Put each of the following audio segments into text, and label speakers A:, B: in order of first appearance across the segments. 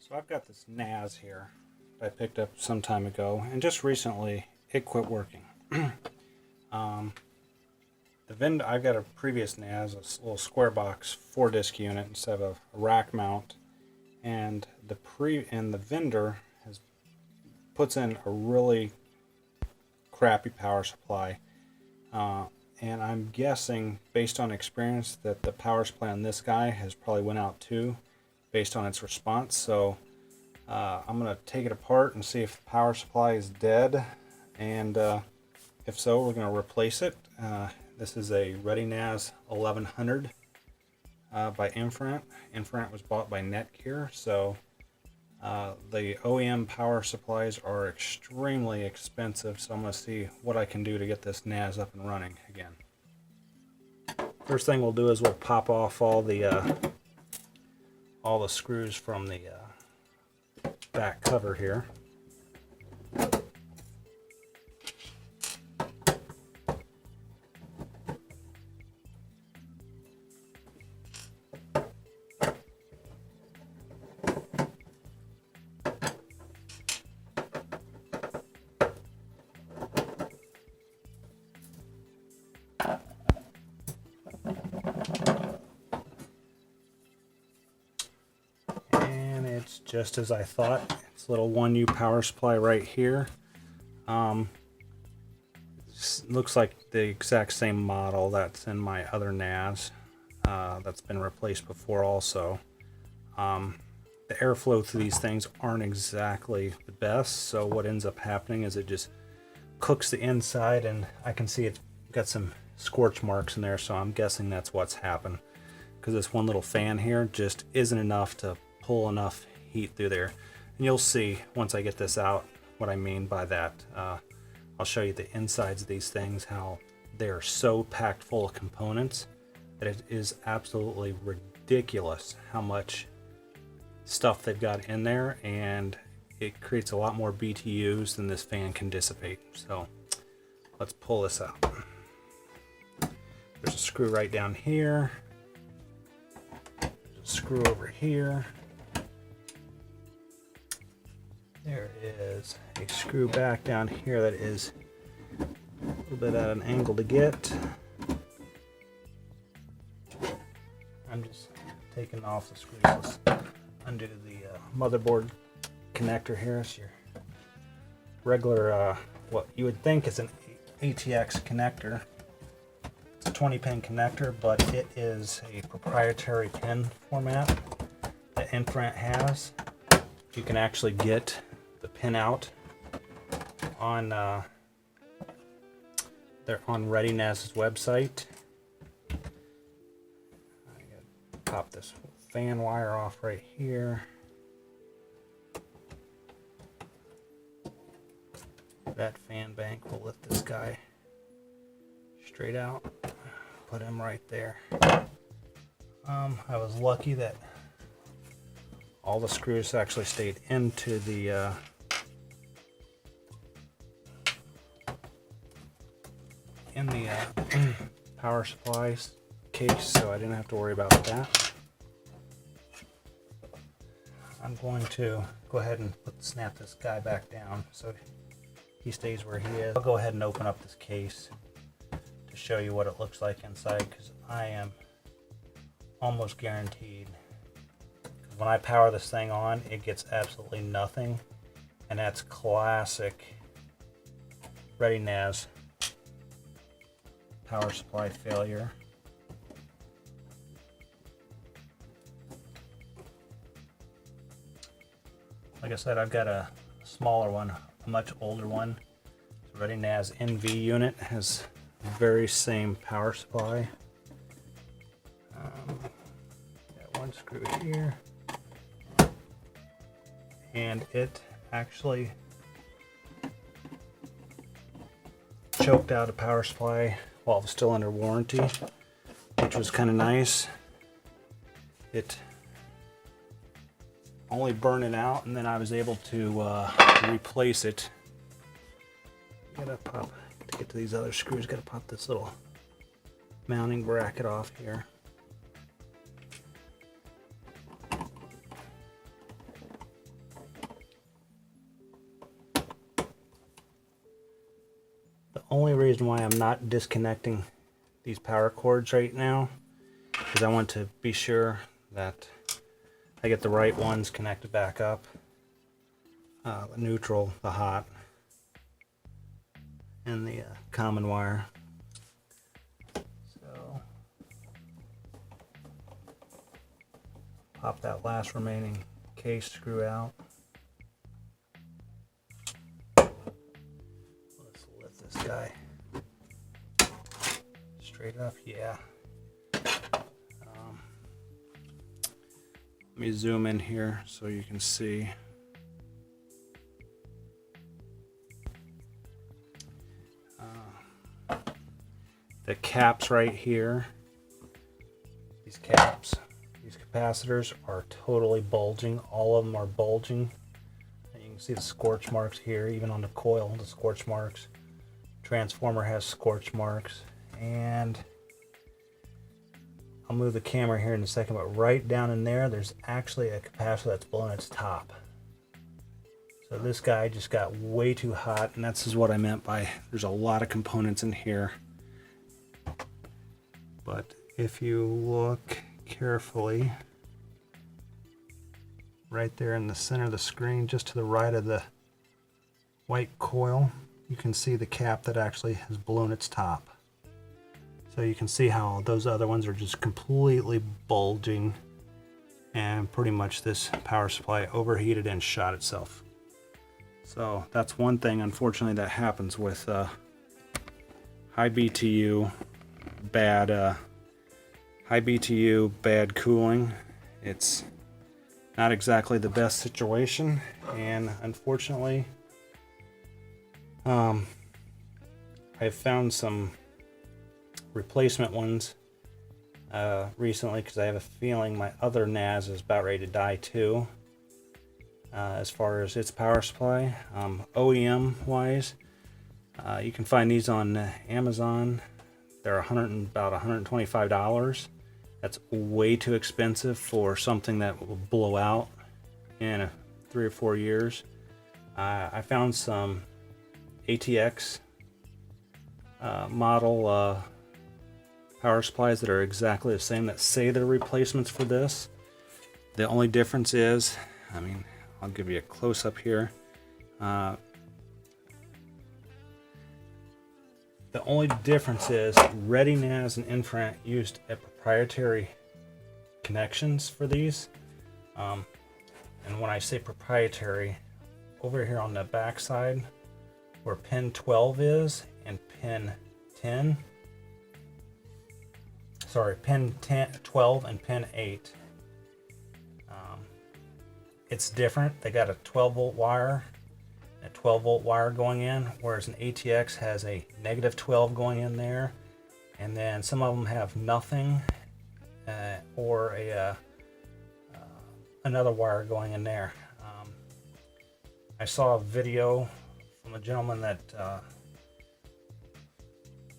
A: So I've got this NAS here that I picked up some time ago, and just recently it quit working. The vendor, I've got a previous NAS, a little square box 4-disc unit instead of a rack mount, and the vendor puts in a really crappy power supply, and I'm guessing based on experience that the power supply on this guy has probably went out too, based on its response. So I'm going to take it apart and see if the power supply is dead, and if so, we're going to replace it. This is a ReadyNAS 1100 by Infrant. Infrant was bought by NetGear, so the OEM power supplies are extremely expensive, so I'm going to see what I can do to get this NAS up and running again. First thing we'll do is we'll pop off all the screws from the back cover here. It's just as I thought. It's a little 1U power supply right here. Looks like the exact same model that's in my other NAS that's been replaced before also. The airflow through these things aren't exactly the best, so what ends up happening is it just cooks the inside, and I can see it's got some scorch marks in there, so I'm guessing that's what's happened, because this one little fan here just isn't enough to pull enough heat through there. And you'll see once I get this out what I mean by that. I'll show you the insides of these things, how they're so packed full of components that it is absolutely ridiculous how much stuff they've got in there, and it creates a lot more BTUs than this fan can dissipate. So let's pull this out. There's a screw right down here. There's a screw over here. There is a screw back down here that is a little bit at an angle to get. I'm just taking off the screws. Let's undo the motherboard connector here. It's your regular, what you would think is an ATX connector. It's a 20-pin connector, but it is a proprietary pin format that Infrant has. You can actually get the Pinout on they're on ReadyNAS's website. I gotta pop this fan wire off right here. That fan bank will lift this guy straight out. Put him right there. I was lucky that all the screws actually stayed into the power supplies case, so I didn't have to worry about that. I'm going to go ahead and snap this guy back down so he stays where he is. I'll go ahead and open up this case to show you what it looks like inside, because I am almost guaranteed when I power this thing on, it gets absolutely nothing, and that's classic ReadyNAS power supply failure. Like I said, I've got a smaller one, a much older one. The ReadyNAS NV unit has the very same power supply. Got one screw here, and it actually choked out a power supply while it was still under warranty, which was kind of nice. It only burned it out, and then I was able to replace it. Gotta pop, to get to these other screws, gotta pop this little mounting bracket off here. only reason why I'm not disconnecting these power cords right now is I want to be sure that I get the right ones connected back up. The neutral, the hot, and the common wire. So pop that last remaining case screw out. Let's lift this guy straight up. Yeah. Let me zoom in here so you can see. The caps right here, these caps, these capacitors are totally bulging. All of them are bulging. And you can see the scorch marks here, even on the coil, the scorch marks. Transformer has scorch marks. And I'll move the camera here in a second, but right down in there, there's actually a capacitor that's blown its top. So this guy just got way too hot, and that's what I meant by there's a lot of components in here. But if you look carefully, right there in the center of the screen, just to the right of the white coil, you can see the cap that actually has blown its top. So you can see how those other ones are just completely bulging, and pretty much this power supply overheated and shot itself. So that's one thing, unfortunately, that happens with high BTU, bad cooling. It's not exactly the best situation, and unfortunately, I've found some replacement ones recently because I have a feeling my other NAS is about ready to die too. As far as its power supply, OEM wise, you can find these on Amazon. They're about $125. That's way too expensive for something that will blow out in 3 or 4 years. I found some ATX model power supplies that are exactly the same, that say they're replacements for this. The only difference is, I mean, I'll give you a close-up here. The only difference is ReadyNAS and Infrant used a proprietary connections for these. And when I say proprietary, over here on the back side where pin 12 is and pin 10, pin 12 and pin 8, it's different. They got a 12-volt wire, a 12-volt wire going in, whereas an ATX has a negative 12 going in there, and then some of them have nothing or another wire going in there. I saw a video from a gentleman that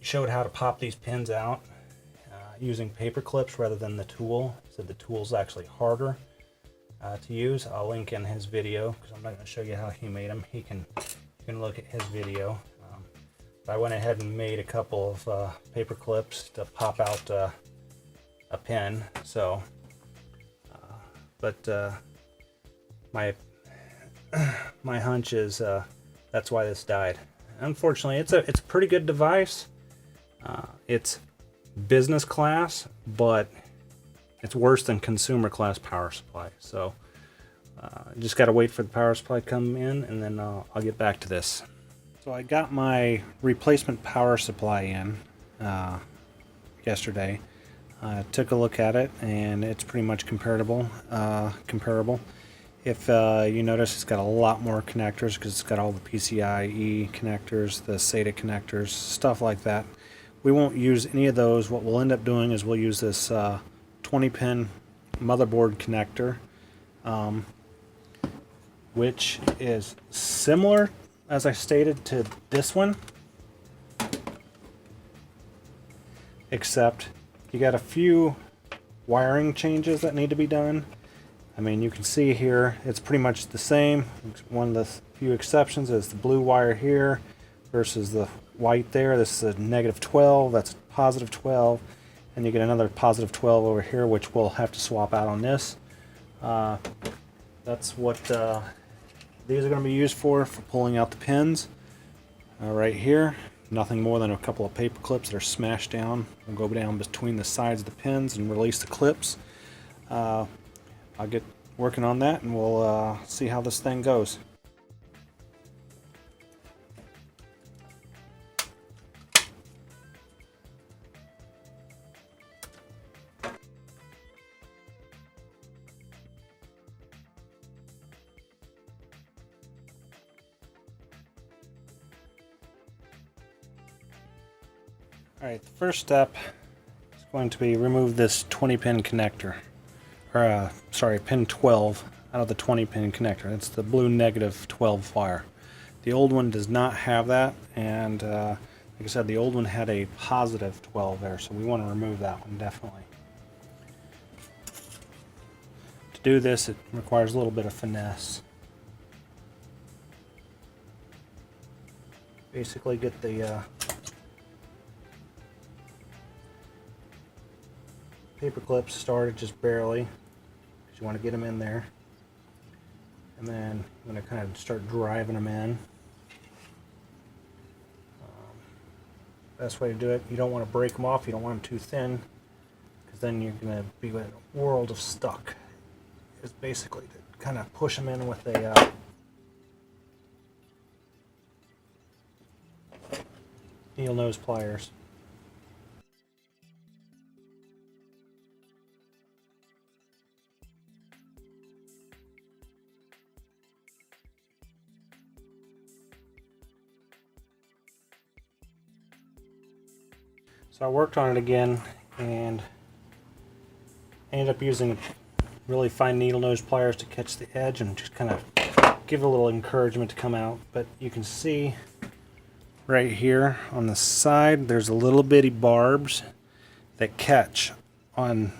A: showed how to pop these pins out using paper clips rather than the tool. He said the tool's actually harder to use. I'll link in his video because I'm not going to show you how he made them. You can look at his video. But I went ahead and made a couple of paper clips to pop out a pin. So, my hunch is that's why this died. Unfortunately, it's a pretty good device. It's business class, but it's worse than consumer class power supply. So just got to wait for the power supply to come in, and then I'll get back to this. So I got my replacement power supply in yesterday. Took a look at it, and it's pretty much comparable. If you notice, it's got a lot more connectors because it's got all the PCIe connectors, the SATA connectors, stuff like that. We won't use any of those. What we'll end up doing is we'll use this 20-pin motherboard connector, which is similar, as I stated, to this one, except you got a few wiring changes that need to be done. I mean, you can see here it's pretty much the same. One of the few exceptions is the blue wire here versus the white there. This is a -12, that's positive 12, and you get another positive 12 over here, which we'll have to swap out on this. That's what these are going to be used for pulling out the pins. Right here, nothing more than a couple of paper clips that are smashed down. We'll go down between the sides of the pins and release the clips. I'll get working on that and we'll see how this thing goes. Alright, the first step is going to be remove this 20 pin connector, or sorry, pin 12 out of the 20 pin connector. It's the blue -12 wire. The old one does not have that, and like I said, the old one had a positive 12 there, so we want to remove that one definitely. To do this, it requires a little bit of finesse. Basically get the paper clips started just barely, because you want to get them in there, and then I'm going to kind of start driving them in. Best way to do it, you don't want to break them off, you don't want them too thin, because then you're going to be in a world of stuck. It's basically to kind of push them in with a needle nose pliers. So I worked on it again and ended up using really fine needle nose pliers to catch the edge and just kind of give it a little encouragement to come out. But you can see right here on the side there's a little bitty barbs that catch on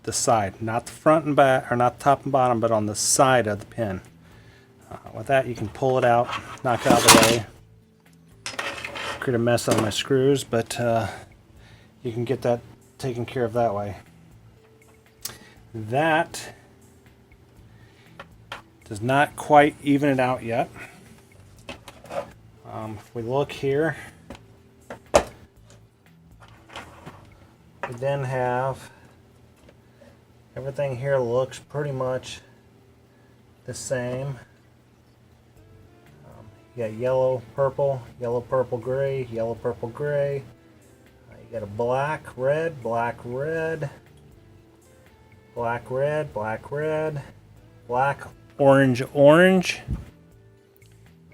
A: the side, not the front and back, or not top and bottom, but on the side of the pin. With that you can pull it out, knock it out of the way, create a mess out of my screws, but you can get that taken care of that way. That does not quite even it out yet. If we look here, we then have everything here looks pretty much the same. You got yellow, purple, gray, yellow, purple, gray. You got a black, red, black, red, black, red, black, red, black, orange, orange.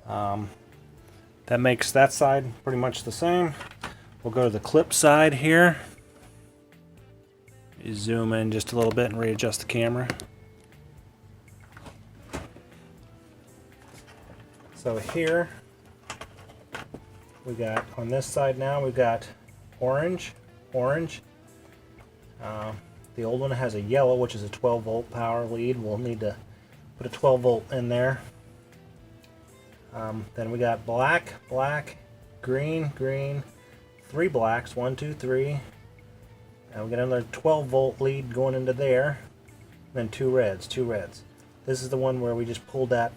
A: That makes that side pretty much the same. We'll go to the clip side here. You zoom in just a little bit and readjust the camera. So here we got, on this side now, we've got orange, orange. The old one has a yellow, which is a 12 volt power lead. We'll need to put a 12 volt in there. Then we got black, black, green, green, 3 blacks, 1, 2, 3. And we got another 12 volt lead going into there. And then 2 reds, 2 reds. This is the one where we just pulled that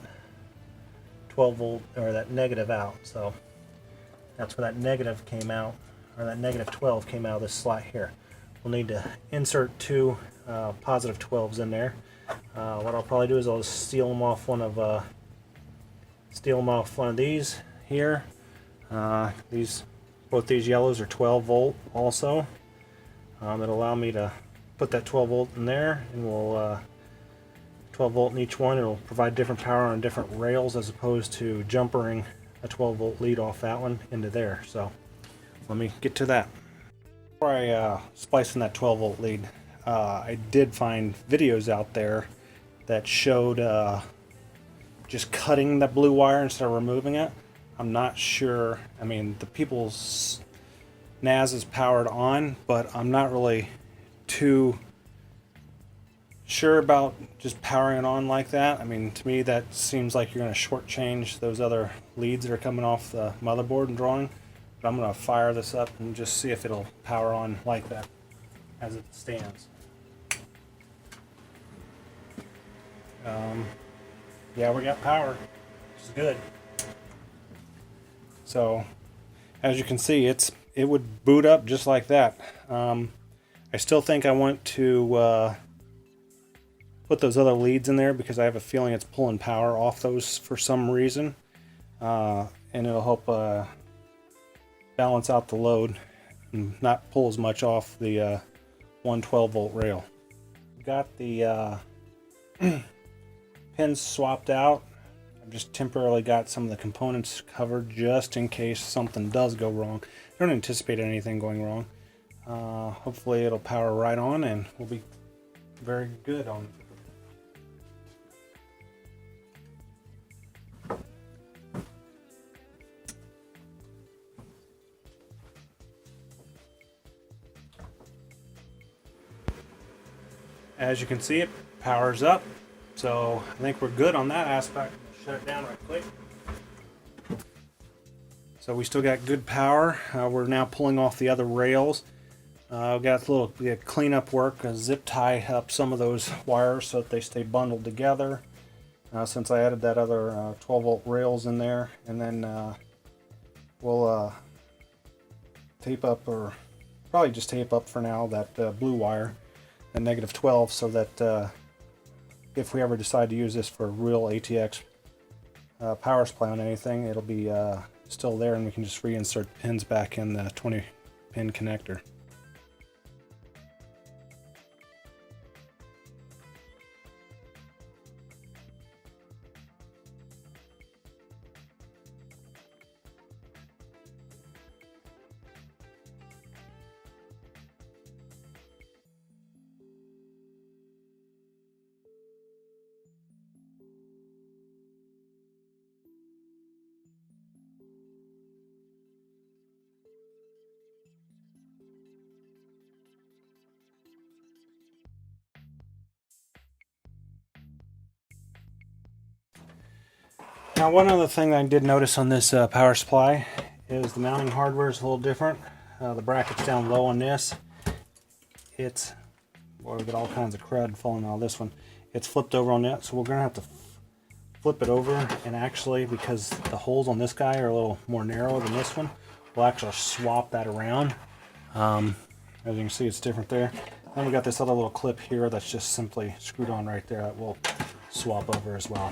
A: 12 volt, or that negative out. So that's where that negative came out, or that -12 came out of this slot here. We'll need to insert 2 positive 12s in there. What I'll probably do is I'll just steal them off one of these here. Both these yellows are 12 volt also. It'll allow me to put that 12 volt in there, and we'll 12 volt in each one. It'll provide different power on different rails as opposed to jumpering a 12 volt lead off that one into there. So let me get to that. Before I splice in that 12 volt lead, I did find videos out there that showed just cutting the blue wire instead of removing it. I'm not sure. I mean, the people's NAS is powered on, but I'm not really too sure about just powering it on like that. I mean, to me that seems like you're going to shortchange those other leads that are coming off the motherboard and drawing. But I'm going to fire this up and just see if it'll power on like that as it stands. Yeah, we got power, which is good. So as you can see, it would boot up just like that. I still think I want to put those other leads in there because I have a feeling it's pulling power off those for some reason, and it'll help balance out the load and not pull as much off the 112 volt rail. Got the pins swapped out. I've just temporarily got some of the components covered just in case something does go wrong. I don't anticipate anything going wrong. Hopefully it'll power right on and we'll be very good on it. As you can see, it powers up. So I think we're good on that aspect. Shut it down right quick. So we still got good power. We're now pulling off the other rails. We've got a little cleanup work, zip tie up some of those wires so that they stay bundled together. Since I added that other 12 volt rails in there, and then we'll tape up, or probably just tape up for now, that blue wire, the -12, so that if we ever decide to use this for real ATX power supply on anything, it'll be still there and we can just reinsert pins back in the 20 pin connector. Now, one other thing I did notice on this power supply is the mounting hardware is a little different. The bracket's down low on this. It's, boy, we got all kinds of crud falling out of this one. It's flipped over on that, so we're going to have to flip it over, and actually, because the holes on this guy are a little more narrow than this one, we'll actually swap that around. As you can see, it's different there. Then we got this other little clip here that's just simply screwed on right there that we'll swap over as well.